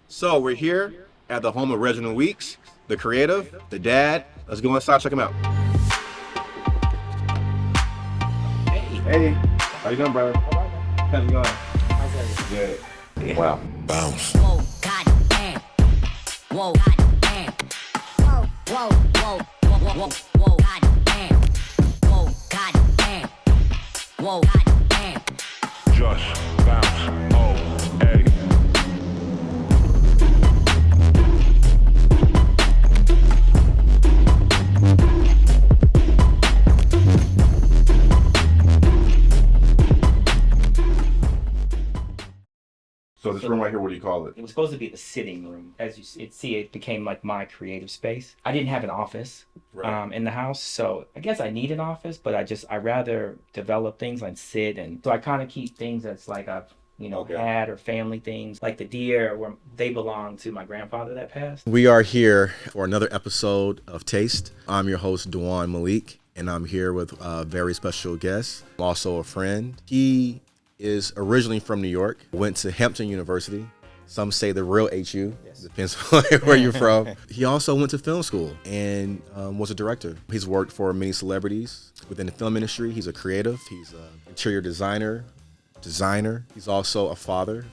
So we're here at the home of Reginald Weekes, the creative, the dad. Let's go inside, check him out. Hey, how you doing, brother? How's it going? Good. Wow. Bounce. Whoa, goddamn. Whoa, goddamn. Whoa, whoa, whoa, whoa, whoa, whoa, goddamn. Whoa, goddamn. Whoa, goddamn. Just bounce. Oh, hey. So this room right here, what do you call it? It was supposed to be the sitting room. As you see, it became like my creative space. I didn't have an office in the house, so I guess I need an office, but I rather develop things and sit, and so I kind of keep things that's like I've had or family things like the deer, where they belong to my grandfather that passed. We are here for another episode of Taste. I'm your host, Dewan Malik, and I'm here with a very special guest, also a friend. He is originally from New York, went to Hampton University. Some say the real HU, yes. Depends where you're from. He also went to film school and was a director. He's worked for many celebrities within the film industry. He's a creative. He's an interior designer. He's also a father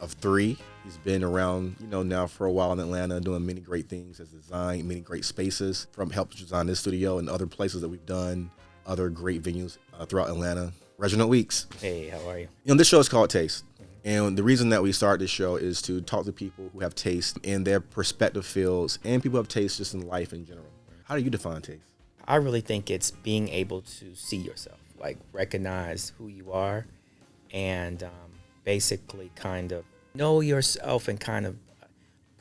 of 3. He's been around, now for a while in Atlanta, doing many great things, has designed many great spaces, from helped design this studio and other places that we've done, other great venues throughout Atlanta. Reginald Weekes. Hey, how are you? This show is called Taste. And the reason that we start this show is to talk to people who have taste in their perspective fields and people who have taste just in life in general. How do you define taste? I really think it's being able to see yourself, like recognize who you are, and basically kind of know yourself and kind of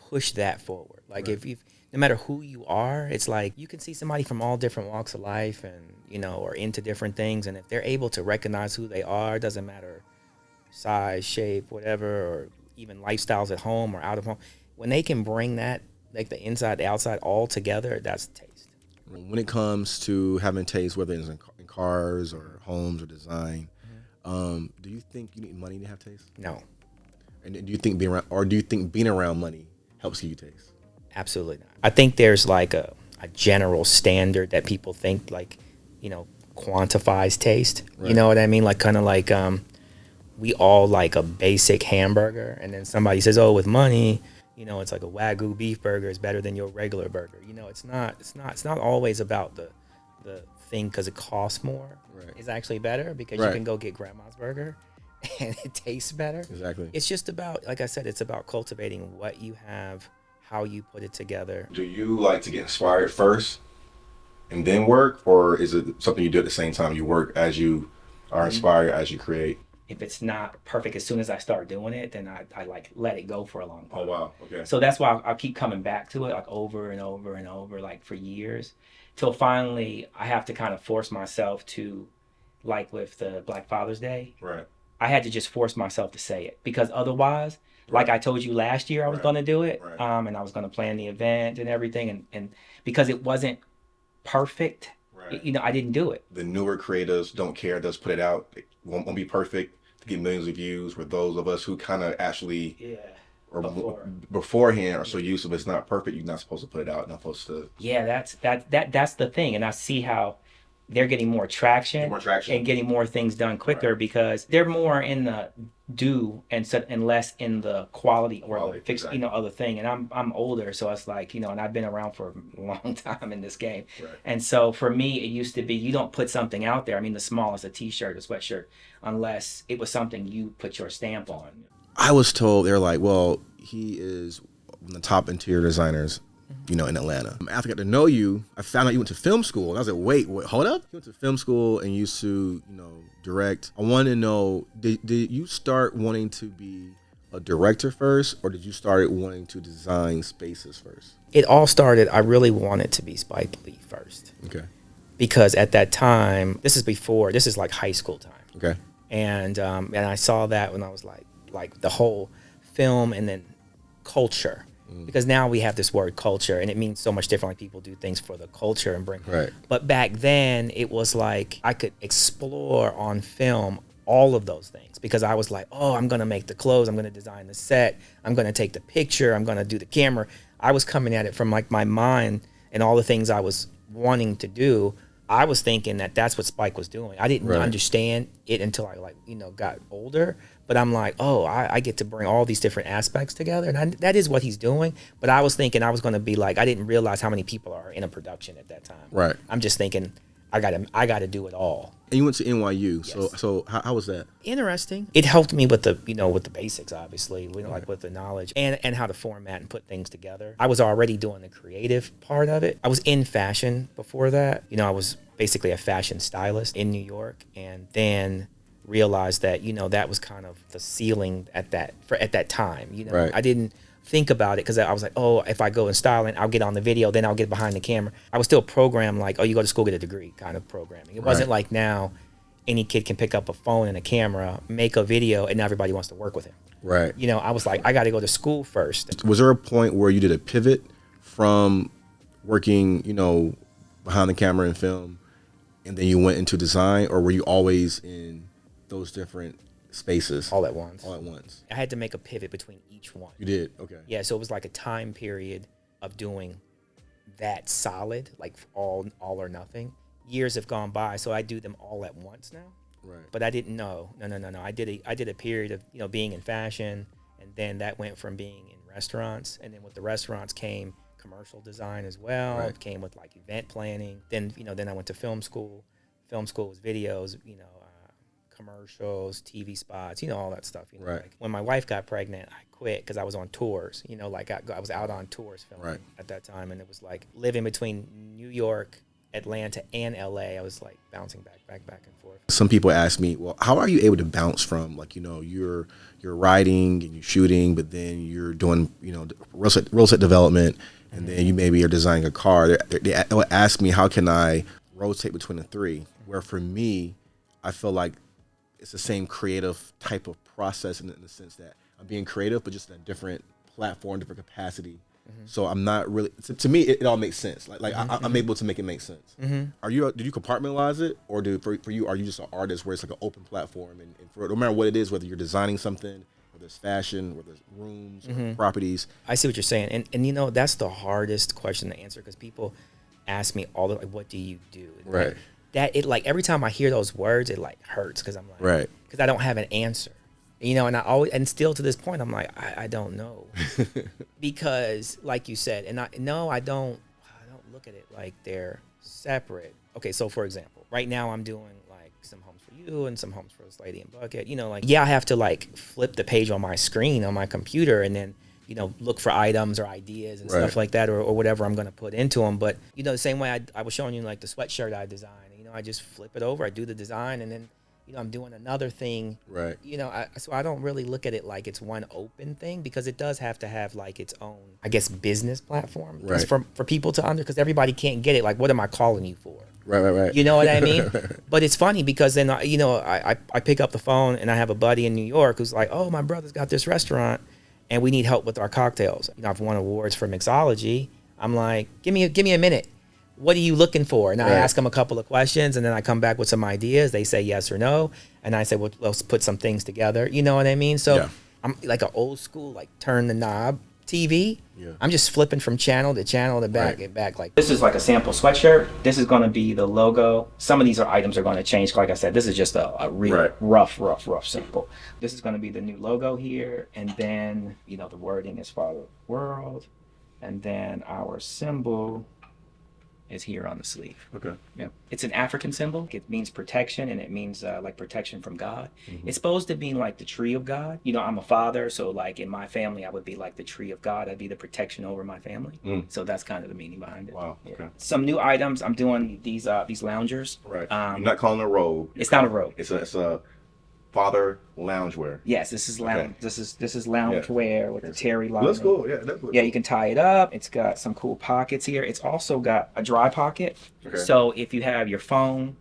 push that forward. Like if you've, no matter who you are, it's like you can see somebody from all different walks of life and, or into different things. And if they're able to recognize who they are, it doesn't matter size, shape, whatever, or even lifestyles at home or out of home. When they can bring that, like the inside, the outside all together, that's taste. When it comes to having taste, whether it's in cars or homes or design, do you think you need money to have taste? No. And do you think being around money helps give you taste? Absolutely not. I think there's like a general standard that people think like, quantifies taste. Right. You know what I mean? Like kind of like we all like a basic hamburger, and then somebody says, "Oh, with money, it's like a Wagyu beef burger is better than your regular burger." It's not always about the thing because it costs more. Right. It's actually better because you can go get grandma's burger and it tastes better. Exactly. It's just about, like I said, it's about cultivating what you have, how you put it together. Do you like to get inspired first and then work, or is it something you do at the same time? You work as you are inspired, as you create? If it's not perfect, as soon as I start doing it, then I like let it go for a long time. Oh, wow. Okay. So that's why I'll keep coming back to it like over and over and over, like for years, till finally I have to kind of force myself to, like with the Black Father's Day. Right. I had to just force myself to say it, because otherwise, like I told you last year I was going to do it, and I was going to plan the event and everything, and because it wasn't perfect, I didn't do it. The newer creatives don't care, just put it out. It won't be perfect to get millions of views, for those of us who kind of actually beforehand are so used to it's not perfect, you're not supposed to put it out, not supposed to. Yeah, that's the thing, and I see how they're getting more traction and getting more things done quicker because they're more in the do and less in the quality or the fix, other thing. And I'm older, so it's like, and I've been around for a long time in this game. Right. And so for me, it used to be you don't put something out there. I mean, the smallest, a t-shirt, a sweatshirt, unless it was something you put your stamp on. I was told, they're like, well, he is one of the top interior designers in Atlanta. After I got to know you, I found out you went to film school. And I was like, wait, hold up? You went to film school and used to, direct. I wanted to know, did you start wanting to be a director first, or did you start wanting to design spaces first? It all started, I really wanted to be Spike Lee first. Okay. Because at that time, this is like high school time. Okay. And I saw that when I was like the whole film and then culture. Because now we have this word culture, and it means so much different. Like people do things for the culture and bring. Right. But back then, it was like I could explore on film all of those things because I was like, oh, I'm going to make the clothes. I'm going to design the set. I'm going to take the picture. I'm going to do the camera. I was coming at it from like my mind and all the things I was wanting to do. I was thinking that that's what Spike was doing. I didn't understand it until I got older. But I'm like, oh, I get to bring all these different aspects together. And that is what he's doing. But I was thinking I was going to be like, I didn't realize how many people are in a production at that time. Right. I'm just thinking I got to do it all. And you went to NYU. Yes. So how was that? Interesting. It helped me with the with the basics, obviously, like with the knowledge and how to format and put things together. I was already doing the creative part of it. I was in fashion before that. I was basically a fashion stylist in New York, and then realized that that was kind of the ceiling at that time. Right. I didn't think about it because I was like, oh, if I go in styling, I'll get on the video, then I'll get behind the camera. I was still programmed like, oh, you go to school, get a degree kind of programming. It wasn't like now any kid can pick up a phone and a camera, make a video, and now everybody wants to work with him. Right. I was like, I got to go to school first. Was there a point where you did a pivot from working, behind the camera and film, and then you went into design, or were you always in those different spaces? All at once. All at once. I had to make a pivot between each one. You did? Okay. Yeah, so it was like a time period of doing that solid, like all or nothing. Years have gone by, so I do them all at once now. Right. But I didn't know. No. I did a period of being in fashion, and then that went from being in restaurants, and then with the restaurants came commercial design as well. Right. It came with like event planning. Then then I went to film school. Film school was videos, commercials, TV spots, all that stuff. Right. Like when my wife got pregnant, I quit because I was on tours. I was out on tours filming at that time, and it was like living between New York, Atlanta, and LA. I was like bouncing back and forth. Some people ask me, well, how are you able to bounce from you're writing and you're shooting, but then you're doing real estate development, and then you maybe are designing a car. They ask me, how can I rotate between the three? Where for me, I feel like it's the same creative type of process in the sense that I'm being creative, but just in a different platform, different capacity. Mm-hmm. So I'm not really. To me, it all makes sense. I'm able to make it make sense. Mm-hmm. Did you compartmentalize it, or for you, are you just an artist where it's like an open platform, and for no matter what it is, whether you're designing something, whether it's fashion, whether it's rooms, or properties. I see what you're saying, and that's the hardest question to answer because people ask me all the like, what do you do? Right. That it like every time I hear those words, it like hurts because I'm like, right, because I don't have an answer, and I always, and still to this point, I'm like, I don't know, because like you said, and I don't look at it like they're separate. Okay, so for example, right now I'm doing like some homes for you and some homes for this lady in Bucket. I have to like flip the page on my screen on my computer and then look for items or ideas and stuff like that, or whatever I'm going to put into them. But, the same way I was showing you like the sweatshirt I designed, I just flip it over, I do the design, and then, I'm doing another thing. Right. So I don't really look at it like it's one open thing because it does have to have like its own, I guess, business platform. Right. For people to because everybody can't get it. Like, what am I calling you for? Right. You know what I mean? But it's funny because then, I pick up the phone and I have a buddy in New York who's like, oh, my brother's got this restaurant and we need help with our cocktails. I've won awards for mixology. I'm like, give me a minute. What are you looking for? And I ask them a couple of questions, and then I come back with some ideas. They say yes or no, and I say, well, let's put some things together. You know what I mean? So I'm like an old school, like turn the knob TV. Yeah. I'm just flipping from channel to channel to back and back. Like, this is like a sample sweatshirt. This is going to be the logo. Some of these items are going to change. Like I said, this is just a real rough sample. This is going to be the new logo here, and then the wording is Father of the World, and then our symbol is here on the sleeve. Okay. Yeah. It's an African symbol. It means protection, and it means like protection from God. Mm-hmm. It's supposed to mean like the tree of God. I'm a father, so like in my family, I would be like the tree of God. I'd be the protection over my family. So that's kind of the meaning behind it. Wow. Okay. Some new items. I'm doing these loungers. Right. You're not calling it a robe. It's not a robe. It's a father loungewear. Yes, this is lounge. Okay. This is loungewear with the terry line. That's cool. Yeah, definitely. Yeah, you can tie it up. It's got some cool pockets here. It's also got a dry pocket. Okay. So if you have your phone,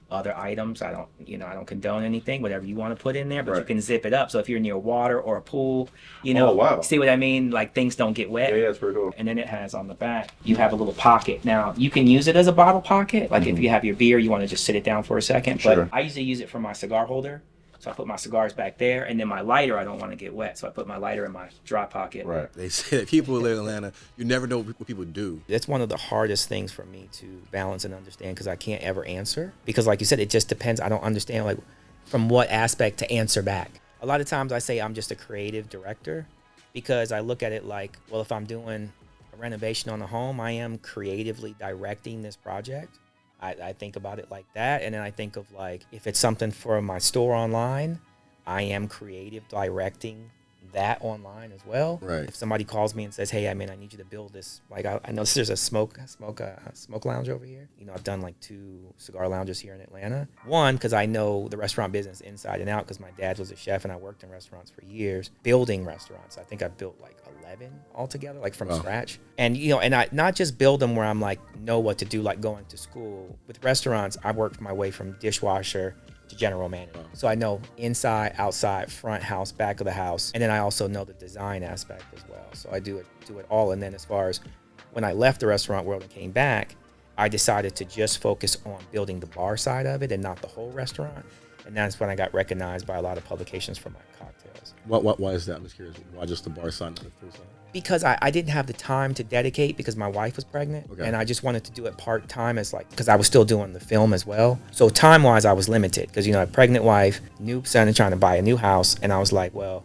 other items, I don't condone anything. Whatever you want to put in there, but you can zip it up. So if you're near water or a pool, see what I mean? Like things don't get wet. Yeah, it's pretty cool. And then it has on the back, you have a little pocket. Now you can use it as a bottle pocket. Like if you have your beer, you want to just sit it down for a second. But I usually use it for my cigar holder. So I put my cigars back there, and then my lighter, I don't want to get wet, so I put my lighter in my dry pocket. Right. They say that people who live in Atlanta, you never know what people do. That's one of the hardest things for me to balance and understand, because I can't ever answer. Because like you said, it just depends. I don't understand like from what aspect to answer back. A lot of times I say I'm just a creative director, because I look at it like, well, if I'm doing a renovation on a home, I am creatively directing this project. I think about it like that. And then I think of like, if it's something for my store online, I am creative directing that online as well. Right. If somebody calls me and says, hey, I need you to build this, like I know there's a smoke lounge over here. You know, I've done like 2 cigar lounges here in Atlanta. One, because I know the restaurant business inside and out, because my dad was a chef and I worked in restaurants for years, building restaurants. I think I built like 11 altogether, like from scratch. And, you know, and I not just build them where I'm like, know what to do, like going to school. With restaurants, I worked my way from dishwasher to general manager. So I know inside, outside, front house, back of the house. And then I also know the design aspect as well. So I do it all. And then as far as when I left the restaurant world and came back, I decided to just focus on building the bar side of it and not the whole restaurant. And that's when I got recognized by a lot of publications for my cocktails. Why is that? I'm just curious. Why just the bar side, not the food side? Because I didn't have the time to dedicate, because my wife was pregnant. Okay. And I just wanted to do it part-time, as like, because I was still doing the film as well. So time-wise, I was limited, because, you know, a pregnant wife, new son, and trying to buy a new house. And I was like, well,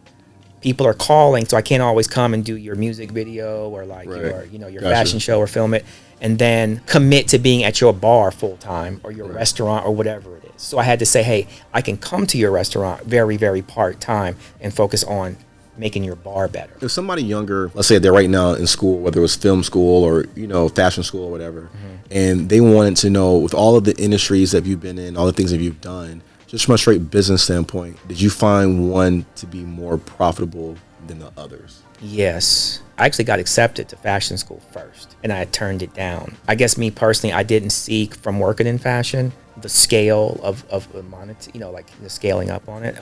people are calling, so I can't always come and do your music video or like your fashion show or film it, and then commit to being at your bar full-time or your restaurant or whatever it is. So I had to say, hey, I can come to your restaurant very, very part-time and focus on making your bar better. If somebody younger, let's say they're right now in school, whether it was film school or, you know, fashion school or whatever, and they wanted to know, with all of the industries that you've been in, all the things that you've done, just from a straight business standpoint, did you find one to be more profitable than the others? Yes. I actually got accepted to fashion school first, and I turned it down. I guess me personally, I didn't seek from working in fashion the scale of the monetary, you know, like the scaling up on it.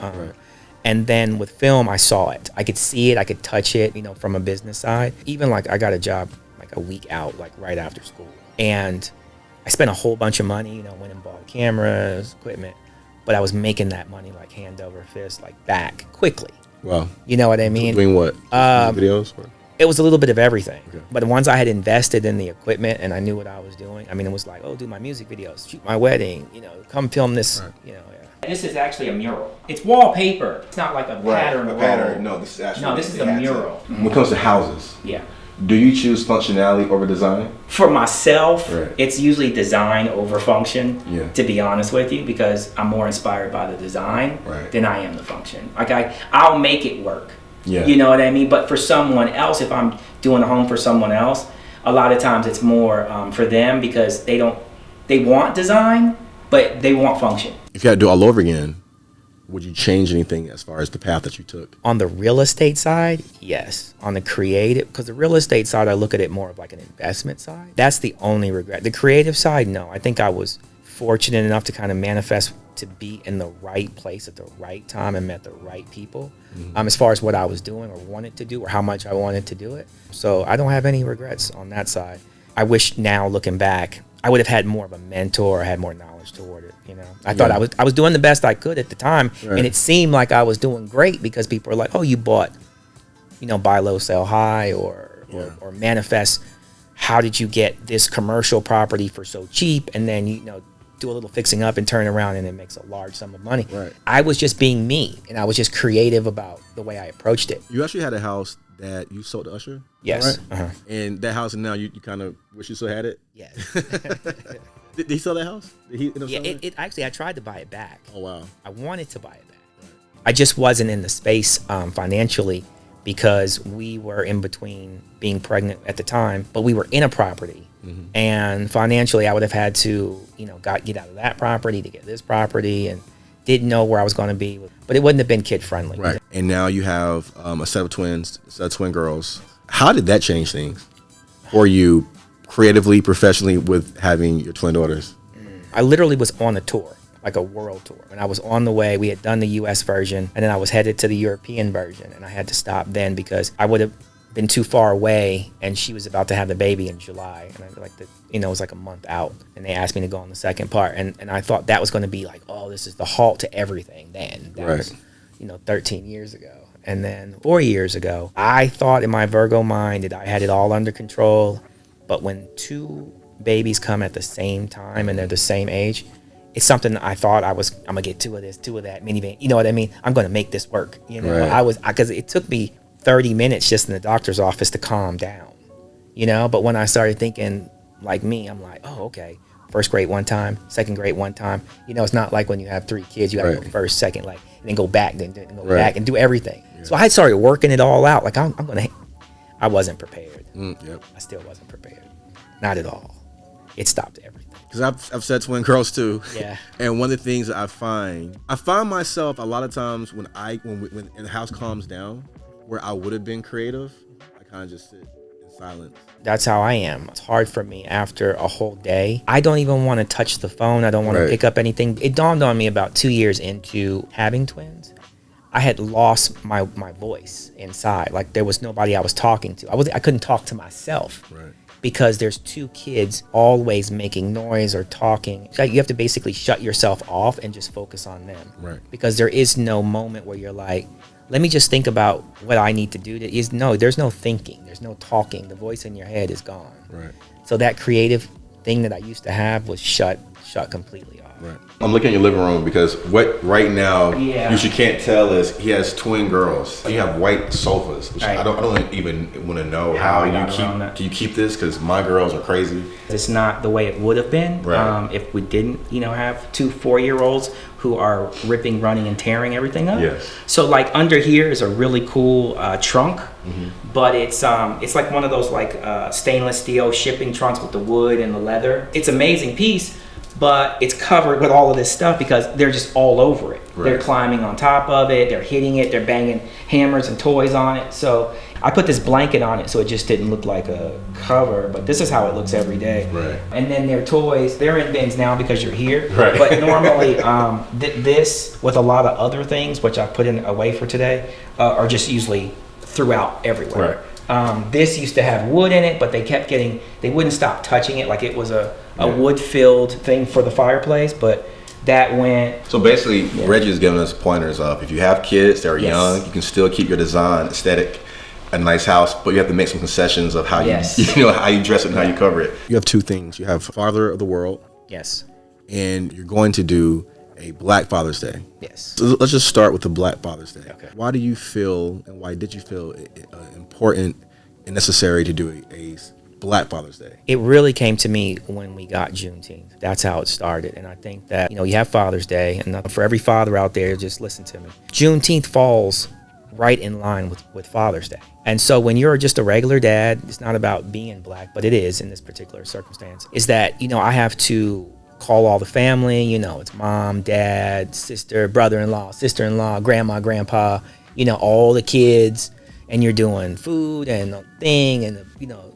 And then with film, I saw it. I could see it. I could touch it, you know, from a business side. Even like I got a job like a week out, like right after school. And I spent a whole bunch of money, you know, went and bought cameras, equipment. But I was making that money like hand over fist, like back quickly. Wow. You know what I mean? Doing what? Videos? Or? It was a little bit of everything. Okay. But once I had invested in the equipment and I knew what I was doing, I mean, it was like, oh, do my music videos, shoot my wedding, you know, come film this, you know, This is actually a mural. It's wallpaper. It's not like a pattern. A pattern. No, this is actually. No, this is a mural. When it comes to houses, Yeah. do you choose functionality over design? For myself, Right. it's usually design over function, Yeah. to be honest with you, because I'm more inspired by the design Right. than I am the function. Like I'll make it work. Yeah. You know what I mean? But for someone else, if I'm doing a home for someone else, a lot of times it's more for them, because they want design, but they want function. If you had to do it all over again, would you change anything as far as the path that you took? On the real estate side, yes. On the creative, because the real estate side, I look at it more of like an investment side. That's the only regret. The creative side, no. I think I was fortunate enough to kind of manifest to be in the right place at the right time and met the right people, as far as what I was doing or wanted to do or how much I wanted to do it. So I don't have any regrets on that side. I wish now, looking back, I would have had more of a mentor or had more knowledge toward it. You know, I thought I was doing the best I could at the time, and it seemed like I was doing great, because people were like, "Oh, you bought, you know, buy low, sell high, or manifest. How did you get this commercial property for so cheap?" And then, you know, do a little fixing up and turn around and it makes a large sum of money. Right. I was just being me, and I was just creative about the way I approached it. You actually had a house that you sold to Usher? Yes. Right? And that house, and now you kind of wish you still had it? Yes. Did he sell that house? Did he end up Yeah, selling it actually, I tried to buy it back. Oh, wow. I wanted to buy it back. I just wasn't in the space financially, because we were in between being pregnant at the time, but we were in a property. And financially, I would have had to, you know, get out of that property to get this property, and didn't know where I was going to be. But it wouldn't have been kid friendly. Right. And now you have a set of twins, a set of twin girls. How did that change things for you creatively, professionally, with having your twin daughters? I literally was on a tour, like a world tour. And I was on the way. We had done the US version, and then I was headed to the European version, and I had to stop then, because I would have been too far away, and she was about to have the baby in July, and I like the, it was like a month out, and they asked me to go on the second part, and I thought that was going to be like, oh, this is the halt to everything. Then that Right. was, 13 years ago. And then 4 years ago, I thought in my Virgo mind that I had it all under control. But when two babies come at the same time and they're the same age, it's something that I thought I'm going to get two of this, two of that, minivan. You know what I mean? I'm going to make this work. Right. Because it took me 30 minutes just in the doctor's office to calm down, But when I started thinking like me, I'm like, oh, okay. First grade one time, second grade one time. It's not like when you have 3 kids, you got to Right. go first, second, like, and then go back, then go Right. back and do everything. So I started working it all out. Like, I wasn't prepared. Yep. I still wasn't prepared. Not at all. It stopped everything. Because I've said twin girls too. Yeah. And one of the things that I find myself a lot of times when the house calms down, where I would have been creative, I kind of just sit in silence. That's how I am. It's hard for me after a whole day. I don't even want to touch the phone. I don't want Right. to pick up anything. It dawned on me about 2 years into having twins. I had lost my voice inside. Like, there was nobody I was talking to. I couldn't talk to myself. Right. Because there's 2 kids always making noise or talking. So you have to basically shut yourself off and just focus on them. Right. Because there is no moment where you're like, let me just think about what I need to do. There's no thinking. There's no talking. The voice in your head is gone. Right. So that creative thing that I used to have was shut completely off. Right. I'm looking at your living room because what right now Yeah. you can't tell is he has twin girls. You have white sofas, which Right. I don't even want to know How how I you got around that. do you keep this, because my girls are crazy. It's not the way it would have been Right. if we didn't, have 2 4-year-olds who are ripping, running, and tearing everything up. Yes. So like under here is a really cool trunk, Mm-hmm. but it's like one of those like stainless steel shipping trunks with the wood and the leather. It's an amazing piece, but it's covered with all of this stuff because they're just all over it. Right. They're climbing on top of it, they're hitting it, they're banging hammers and toys on it. So I put this blanket on it so it just didn't look like a cover, but this is how it looks every day. Right. And then their toys, they're in bins now because you're here. Right. But normally this with a lot of other things, which I put in away for today, are just usually throughout everywhere. This used to have wood in it, but they wouldn't stop touching it like it was a wood-filled thing for the fireplace, but that went... So basically, Reggie is giving us pointers of, if you have kids that are Yes. young, you can still keep your design aesthetic, a nice house, but you have to make some concessions of how Yes. how you dress it and how you cover it. You have 2 things. You have Father of the World, Yes. and you're going to do a Black Father's Day. Yes. So let's just start with the Black Father's Day. Okay. Why do you feel, and why did you feel it important and necessary to do a Black Father's Day? It really came to me when we got Juneteenth. That's how it started. And I think that, you have Father's Day, and for every father out there, just listen to me. Juneteenth falls right in line with Father's Day. And so when you're just a regular dad, it's not about being Black, but it is in this particular circumstance, is that, I have to call all the family, it's mom, dad, sister, brother-in-law, sister-in-law, grandma, grandpa, all the kids, and you're doing food and a thing and,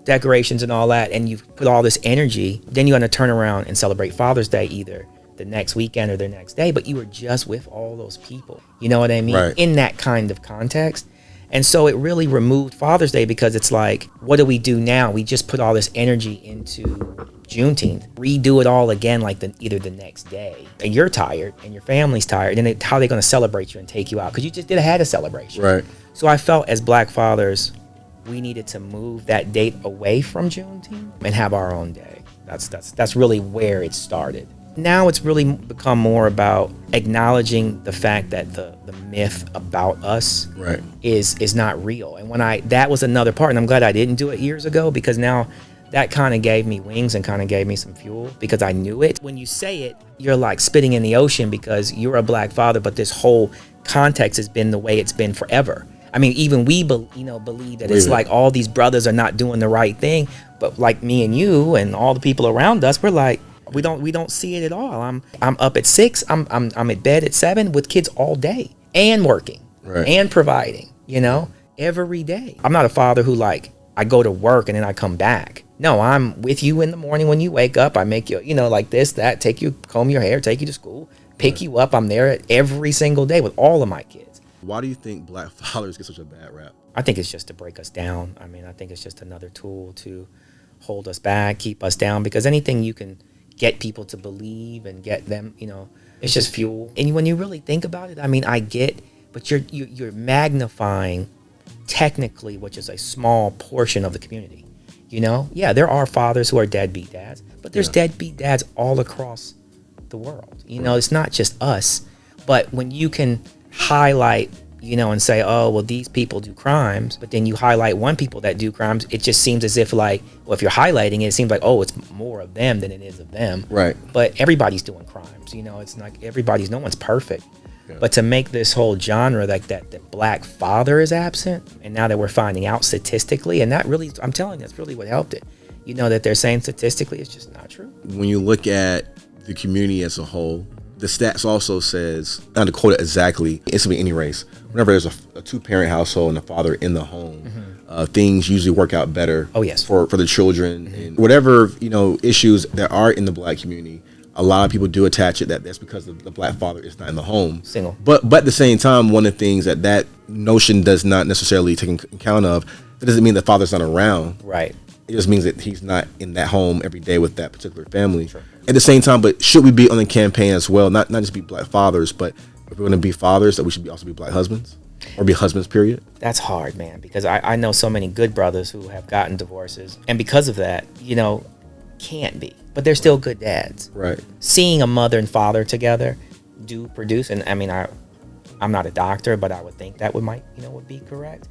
decorations and all that, and you've put all this energy, then you're going to turn around and celebrate Father's Day either the next weekend or the next day, but you were just with all those people. You know what I mean? Right. In that kind of context. And so it really removed Father's Day because it's like, what do we do now? We just put all this energy into Juneteenth, redo it all again like either the next day. And you're tired and your family's tired. And how are they going to celebrate you and take you out? Because you just had a celebration. Right. So I felt as Black fathers, we needed to move that date away from Juneteenth and have our own day. That's really where it started. Now it's really become more about acknowledging the fact that the myth about us Right. is not real. And that was another part, and I'm glad I didn't do it years ago, because now that kind of gave me wings and kind of gave me some fuel because I knew it. When you say it, you're like spitting in the ocean because you're a Black father, but this whole context has been the way it's been forever. I mean, even we believe that it's like all these brothers are not doing the right thing, but like me and you and all the people around us, we're like, we don't see it at all. I'm up at 6, I'm at bed at 7 with kids all day and working Right. and providing, every day. I'm not a father who I go to work and then I come back. No, I'm with you in the morning when you wake up. I make you, like this, that, comb your hair, take you to school, pick you up. I'm there every single day with all of my kids. Why do you think black fathers get such a bad rap? I think it's just to break us down. I mean, I think it's just another tool to hold us back, keep us down, because anything you can get people to believe and get them, it's just fuel. And when you really think about it, I mean, I get, but you're magnifying technically, which is a small portion of the community. Yeah, there are fathers who are deadbeat dads, but there's deadbeat dads all across the world. It's not just us. But when you can highlight, and say, oh, well, these people do crimes, but then you highlight one people that do crimes, it just seems as if like, well, if you're highlighting it, it seems like, oh, it's more of them than it is of them. Right. But everybody's doing crimes. It's like no one's perfect. Yeah. But to make this whole genre like that, the black father is absent, and now that we're finding out statistically, and that really, I'm telling you, that's really what helped it. That they're saying statistically it's just not true. When you look at the community as a whole, the stats also says, not to quote it exactly, it's gonna be any race. Whenever there's a two-parent household and a father in the home, things usually work out better. Oh, yes. For the children and whatever issues there are in the black community. A lot of people do attach it that's because the black father is not in the home. Single. But at the same time, one of the things that notion does not necessarily take account of, that doesn't mean the father's not around. Right. It just means that he's not in that home every day with that particular family. Sure. At the same time, but should we be on the campaign as well? Not just be black fathers, but if we're going to be fathers, that we should also be black husbands, or be husbands, period. That's hard, man, because I know so many good brothers who have gotten divorces, and because of that, can't be, but they're still good dads. Right. Seeing a mother and father together do produce, and I mean, I'm not a doctor, but I would think that would be correct.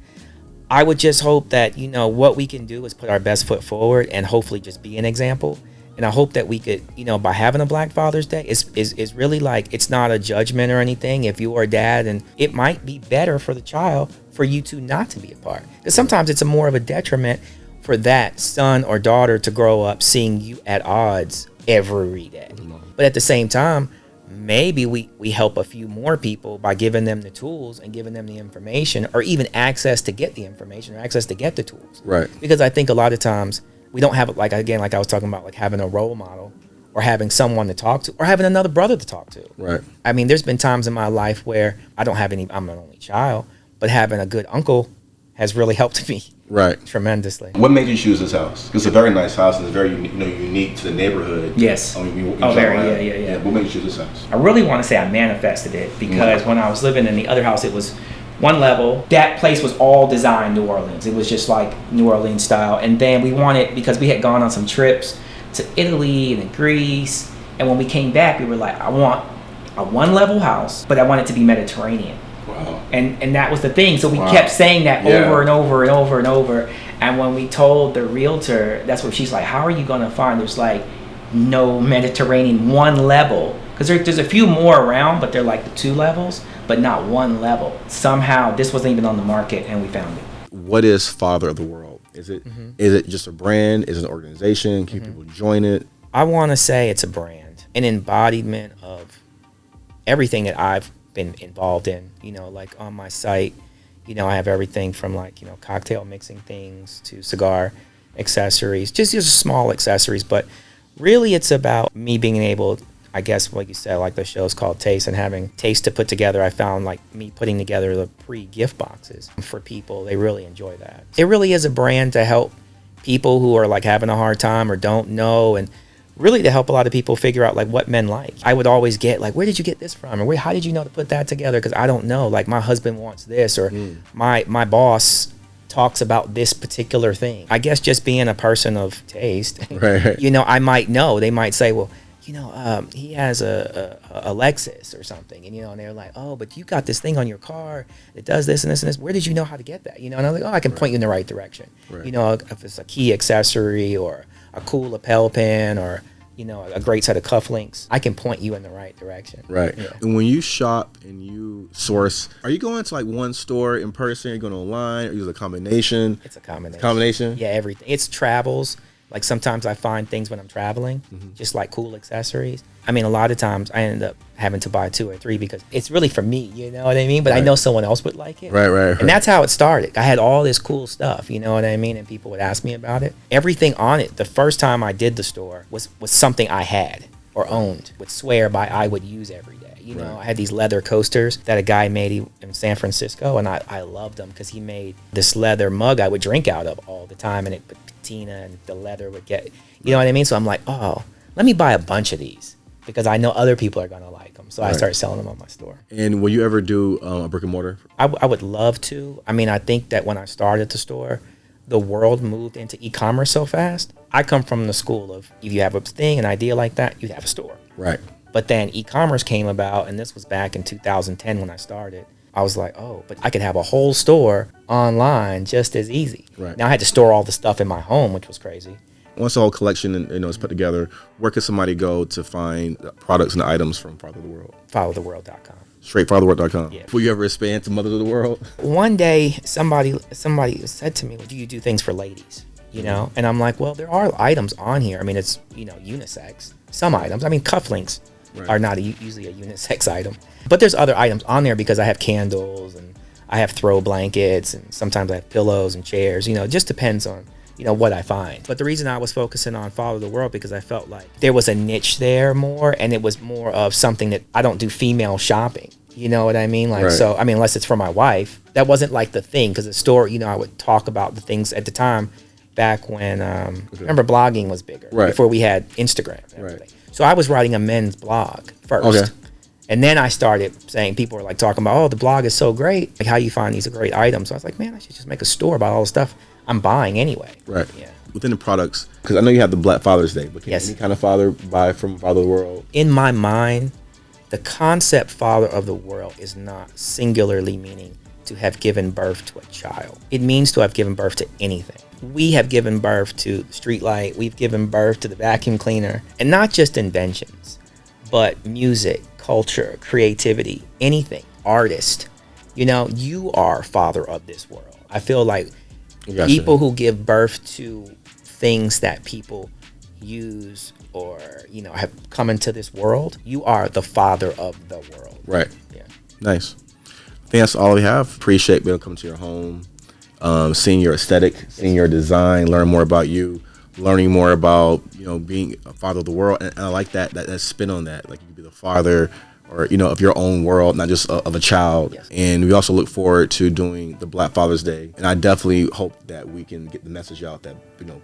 I would just hope that, what we can do is put our best foot forward and hopefully just be an example. And I hope that we could, by having a Black Father's Day, is really like, it's not a judgment or anything. If you are a dad, and it might be better for the child for you two not to be apart. Because sometimes it's more of a detriment for that son or daughter to grow up seeing you at odds every day. But at the same time, maybe we help a few more people by giving them the tools and giving them the information, or even access to get the information or access to get the tools. Right. Because I think a lot of times we don't have, like I was talking about, like having a role model or having someone to talk to or having another brother to talk to. Right. I mean, there's been times in my life where I'm an only child, but having a good uncle has really helped me. Right. Tremendously. What made you choose this house? It's a very nice house and it's very unique to the neighborhood. Yes. Yeah. What made you choose this house? I really want to say I manifested it because when I was living in the other house, it was one level. That place was all designed New Orleans. It was just like New Orleans style. And then we wanted, because we had gone on some trips to Italy and Greece, and when we came back, we were like, I want a one level house, but I want it to be Mediterranean. Wow. And that was the thing. So we kept saying that over and over and over and over. And when we told the realtor, that's what she's like, how are you going to find there's like no Mediterranean one level? Because there's a few more around, but they're like the two levels, but not one level. Somehow this wasn't even on the market and we found it. What is Father of the World? Is it just a brand? Is it an organization? Can people join it? I want to say it's a brand, an embodiment of everything that I've been involved in. Like on my site, I have everything from like, cocktail mixing things to cigar accessories, just small accessories. But really it's about me being able, I guess, like you said, like the show's called Taste, and having Taste to put together. I found like me putting together the pre-gift boxes for people. They really enjoy that. It really is a brand to help people who are like having a hard time or don't know, and really to help a lot of people figure out like what men like. I would always get like, where did you get this from? Or how did you know to put that together? Because I don't know, like my husband wants this, or my boss talks about this particular thing. I guess just being a person of taste, right. I might know. They might say, well, he has a Lexus or something, and they're like, oh, but you got this thing on your car that does this and this and this. Where did you know how to get that? And I'm like, oh, I can point you in the right direction. Right. If it's a key accessory or a cool lapel pin or a great set of cufflinks, I can point you in the right direction. Right. Yeah. And when you shop and you source, are you going to like one store in person? Are you going online? Or use a combination? It's a combination. Yeah, everything. It's travels. Like sometimes I find things when I'm traveling, just like cool accessories. I mean, a lot of times I end up having to buy 2 or 3 because it's really for me, you know what I mean? But I know someone else would like it. Right. And that's how it started. I had all this cool stuff, you know what I mean? And people would ask me about it. Everything on it, the first time I did the store was something I had or owned, would swear by I would use every day. You know, Right. I had these leather coasters that a guy made in San Francisco, and I loved them because he made this leather mug I would drink out of all the time, and it put patina and the leather would get, you know what I mean? So I'm like, oh, let me buy a bunch of these because I know other people are going to like them. So I Right. started selling them on my store. And will you ever do a brick and mortar? I would love to. I mean, I think that when I started the store, the world moved into e-commerce so fast. I come from the school of if you have a thing, an idea like that, you have a store. Right. But then e-commerce came about, and this was back in 2010 when I started. I was like, oh, but I could have a whole store online just as easy. Right. Now I had to store all the stuff in my home, which was crazy. Once the whole collection is put together, where can somebody go to find products and items from Father of the World? FollowTheWorld.com. Straight FatherOfTheWorld.com. Yeah. Will you ever expand to Mother of the World? One day, somebody said to me, well, do you do things for ladies? You know? And I'm like, well, there are items on here. I mean, it's, unisex. Some items. I mean, cufflinks Right. are not usually a unisex item. But there's other items on there because I have candles and I have throw blankets and sometimes I have pillows and chairs. It just depends on, what I find. But the reason I was focusing on Follow the World because I felt like there was a niche there more, and it was more of something that I don't do female shopping. You know what I mean? Like, Right. so, I mean, unless it's for my wife, that wasn't like the thing because the store, I would talk about the things at the time back when, remember blogging was bigger Right. before we had Instagram and Right. everything. So I was writing a men's blog first. Okay. And then I started saying, people were like talking about, oh, the blog is so great. Like how you find these great items. So I was like, man, I should just make a store about all the stuff I'm buying anyway. Right. Yeah. Within the products, because I know you have the Black Father's Day, but can Yes. any kind of father buy from Father of the World? In my mind, the concept Father of the World is not singularly meaning to have given birth to a child. It means to have given birth to anything. We have given birth to the street light. We've given birth to the vacuum cleaner. And not just inventions, but music, culture, creativity, anything, artist. You are father of this world. I feel like Gotcha. people who give birth to things that people use or, have come into this world, you are the father of the world. Right. Yeah. Nice. I think that's all we have. Appreciate being able to come to your home, seeing your aesthetic, seeing your design, learn more about you, learning more about, being a father of the world. And I like that spin on that. Like you can be the father or, of your own world, not just of a child. Yes. And we also look forward to doing the Black Father's Day. And I definitely hope that we can get the message out that,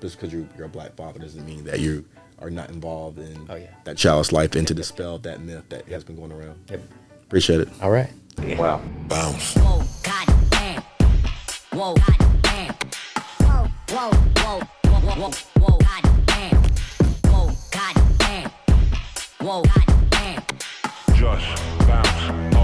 just because you're a black father doesn't mean that you are not involved in Oh, yeah. that child's life and to dispel that myth that has been going around. Yep. Appreciate it. All right. Wow. Bounce. Whoa, goddamn. Whoa, goddamn. Whoa, whoa, whoa, whoa, whoa, whoa, goddamn. Whoa, goddamn. Whoa, goddamn. Just bounce.